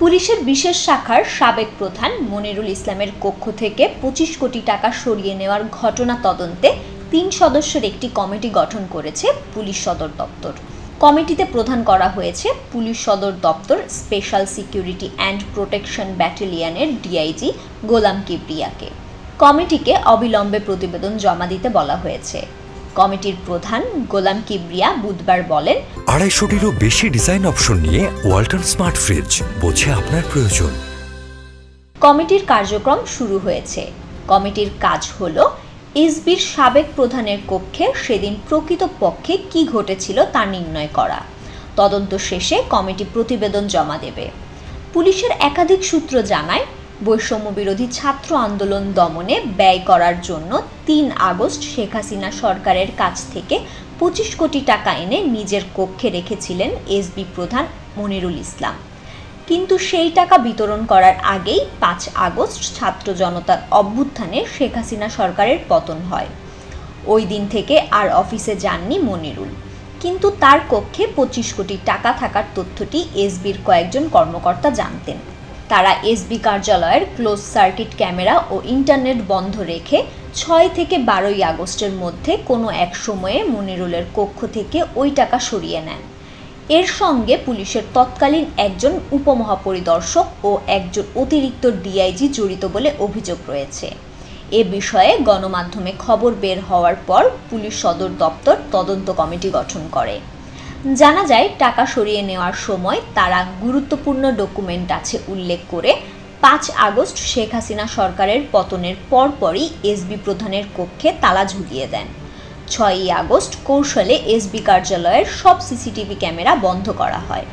পুলিশের বিশেষ শাখার সাবেক প্রধান মনিরুল ইসলামের কক্ষ থেকে ২৫ কোটি টাকা সরিয়ে নেওয়ার ঘটনা তদন্তে ৩ সদস্যের একটি কমিটি গঠন করেছে পুলিশ সদর দপ্তর। কমিটিতে প্রধান করা হয়েছে পুলিশ সদর দপ্তর স্পেশাল সিকিউরিটি অ্যান্ড প্রোটেকশন ব্যাটালিয়নের ডিআইজি গোলাম কিবরিয়াকে। কমিটিকে অবিলম্বে প্রতিবেদন জমা দিতে বলা হয়েছে। কমিটির প্রধান গোলাম কিবরিয়া বুধবার বলেন, ২৫০টিরও বেশি ডিজাইন অপশন নিয়ে ওয়ালটন স্মার্ট ফ্রিজ, বোঝে আপনার প্রয়োজন। কমিটির কার্যক্রম শুরু হয়েছে। কমিটির কাজ হলো এসবির সাবেক প্রধানের কক্ষে সেদিন প্রকৃতপক্ষে কি ঘটেছিল তা নির্ণয় করা। তদন্ত শেষে কমিটি প্রতিবেদন জমা দেবে। পুলিশের একাধিক সূত্র জানায়, বৈষম্য বিরোধী ছাত্র আন্দোলন দমনে ব্যয় করার জন্য ৩ আগস্ট শেখ হাসিনা সরকারের কাছ থেকে ২৫ কোটি টাকা এনে নিজের কক্ষে রেখেছিলেন এসবি প্রধান মনিরুল ইসলাম। কিন্তু সেই টাকা বিতরণ করার আগেই ৫ আগস্ট ছাত্র জনতার অভ্যুত্থানে শেখ হাসিনা সরকারের পতন হয়। ওই দিন থেকে আর অফিসে যাননি মনিরুল। কিন্তু তার কক্ষে ২৫ কোটি টাকা থাকার তথ্যটি এসবির কয়েকজন কর্মকর্তা জানতেন। তারা এসবি কার্যালয়ের ক্লোজ সার্কিট ক্যামেরা ও ইন্টারনেট বন্ধ রেখে ৬ থেকে ১২ আগস্টের মধ্যে কোনো এক সময়ে মনিরুলের কক্ষ থেকে ওই টাকা সরিয়ে নেন। এর সঙ্গে পুলিশের তৎকালীন একজন উপমহাপরিদর্শক ও একজন অতিরিক্ত ডিআইজি জড়িত বলে অভিযোগ রয়েছে। এ বিষয়ে গণমাধ্যমে খবর বের হওয়ার পর পুলিশ সদর দপ্তর তদন্ত কমিটি গঠন করে। জানা যায়, টাকা সরিয়ে নেওয়ার সময় তারা গুরুত্বপূর্ণ ডকুমেন্ট আছে উল্লেখ করে ৫ আগস্ট শেখ হাসিনা সরকারের পতনের পরপরই এসবি প্রধানের কক্ষে তালা ঝুলিয়ে দেন। ৬ আগস্ট কৌশলে এসবি কার্যালয়ের সব সিসিটিভি ক্যামেরা বন্ধ করা হয়।